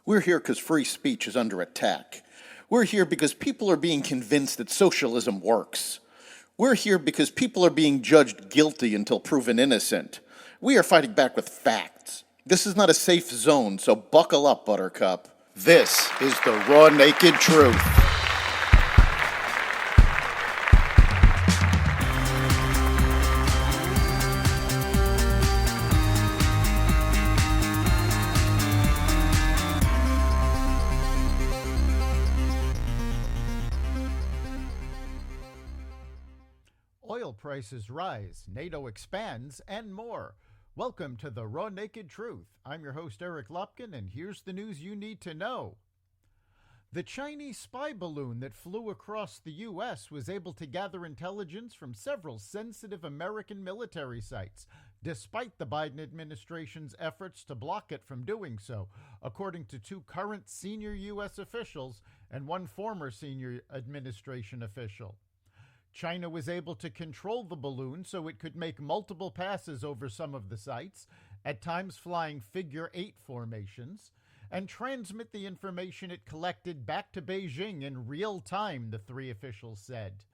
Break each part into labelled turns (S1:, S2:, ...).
S1: We're here because free speech is under attack. We're here because people are being convinced that socialism works. We're here because people are being judged guilty until proven innocent. We are fighting back with facts. This is not a safe zone, so buckle up, Buttercup. This is the raw, naked truth.
S2: Oil prices rise, NATO expands, and more. Welcome to the Raw Naked Truth. I'm your host, Eric Lupkin, and here's the news you need to know. The Chinese spy balloon that flew across the U.S. was able to gather intelligence from several sensitive American military sites, despite the Biden administration's efforts to block it from doing so, according to two current senior U.S. officials and one former senior administration official. China was able to control the balloon so it could make multiple passes over some of the sites, at times flying figure-8 formations, and transmit the information it collected back to Beijing in real time, the three officials said.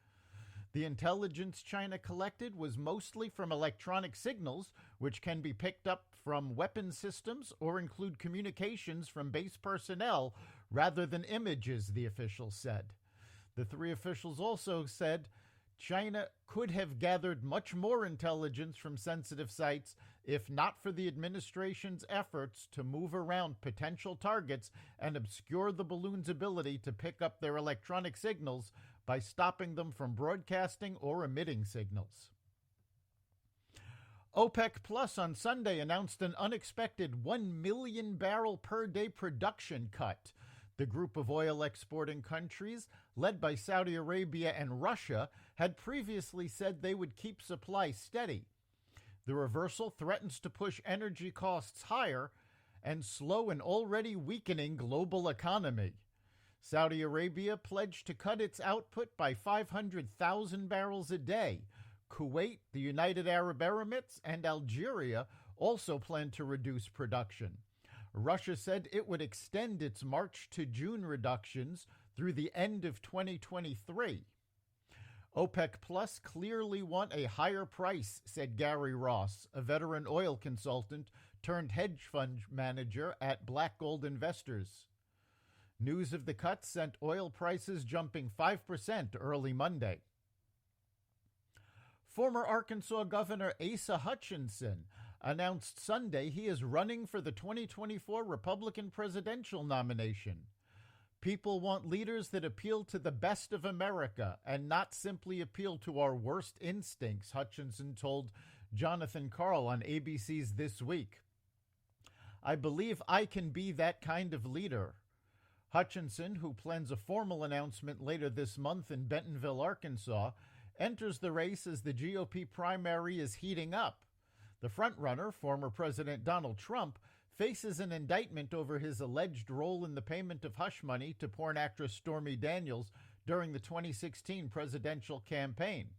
S2: The intelligence China collected was mostly from electronic signals, which can be picked up from weapon systems or include communications from base personnel rather than images, the officials said. The three officials also said China could have gathered much more intelligence from sensitive sites if not for the administration's efforts to move around potential targets and obscure the balloon's ability to pick up their electronic signals by stopping them from broadcasting or emitting signals. OPEC Plus on Sunday announced an unexpected 1 million barrel per day production cut. The group of oil exporting countries, led by Saudi Arabia and Russia, had previously said they would keep supply steady. The reversal threatens to push energy costs higher and slow an already weakening global economy. Saudi Arabia pledged to cut its output by 500,000 barrels a day. Kuwait, the United Arab Emirates, and Algeria also plan to reduce production. Russia said it would extend its March to June reductions through the end of 2023. OPEC Plus clearly want a higher price, said Gary Ross, a veteran oil consultant turned hedge fund manager at Black Gold Investors. News of the cuts sent oil prices jumping 5% early Monday. Former Arkansas Governor Asa Hutchinson announced Sunday he is running for the 2024 Republican presidential nomination. People want leaders that appeal to the best of America and not simply appeal to our worst instincts, Hutchinson told Jonathan Karl on ABC's This Week. I believe I can be that kind of leader. Hutchinson, who plans a formal announcement later this month in Bentonville, Arkansas, enters the race as the GOP primary is heating up. The frontrunner, former President Donald Trump, faces an indictment over his alleged role in the payment of hush money to porn actress Stormy Daniels during the 2016 presidential campaign.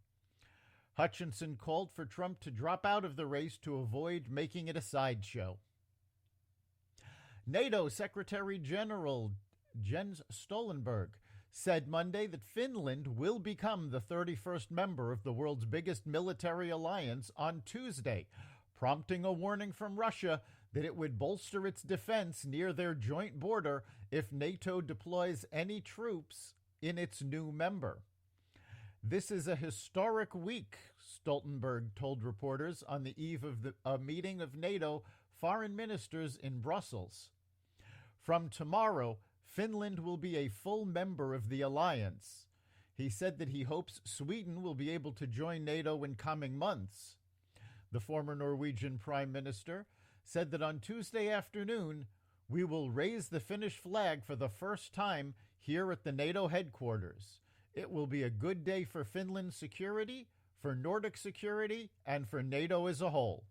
S2: Hutchinson called for Trump to drop out of the race to avoid making it a sideshow. NATO Secretary General Jens Stoltenberg said Monday that Finland will become the 31st member of the world's biggest military alliance on Tuesday, prompting a warning from Russia that it would bolster its defense near their joint border if NATO deploys any troops in its new member. This is a historic week, Stoltenberg told reporters on the eve of a meeting of NATO foreign ministers in Brussels. From tomorrow, Finland will be a full member of the alliance. He said that he hopes Sweden will be able to join NATO in coming months. The former Norwegian Prime Minister said that on Tuesday afternoon, we will raise the Finnish flag for the first time here at the NATO headquarters. It will be a good day for Finland's security, for Nordic security, and for NATO as a whole.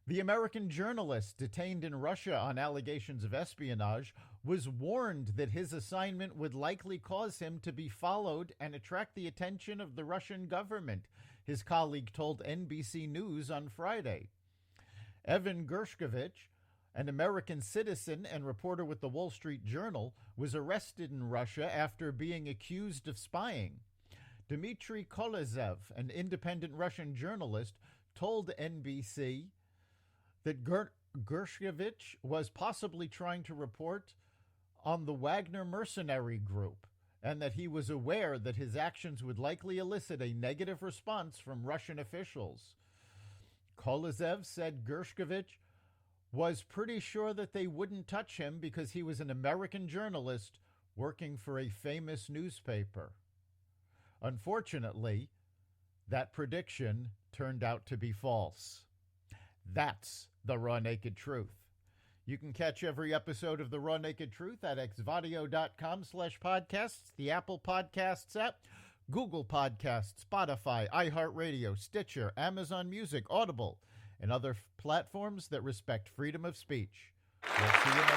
S2: The American journalist detained in Russia on allegations of espionage was warned that his assignment would likely cause him to be followed and attract the attention of the Russian government, his colleague told NBC News on Friday. Evan Gershkovich An American citizen and reporter with the Wall Street Journal was arrested in Russia after being accused of spying. Dmitry Kolezev, an independent Russian journalist, told NBC that Gershkovich was possibly trying to report on the Wagner mercenary group and that he was aware that his actions would likely elicit a negative response from Russian officials. Kolezev said Gershkovich was pretty sure that they wouldn't touch him because he was an American journalist working for a famous newspaper. Unfortunately, that prediction turned out to be false. That's the Raw Naked Truth. You can catch every episode of The Raw Naked Truth at xvadio.com/podcasts, the Apple Podcasts app, Google Podcasts, Spotify, iHeartRadio, Stitcher, Amazon Music, Audible, and other platforms that respect freedom of speech. We'll see you next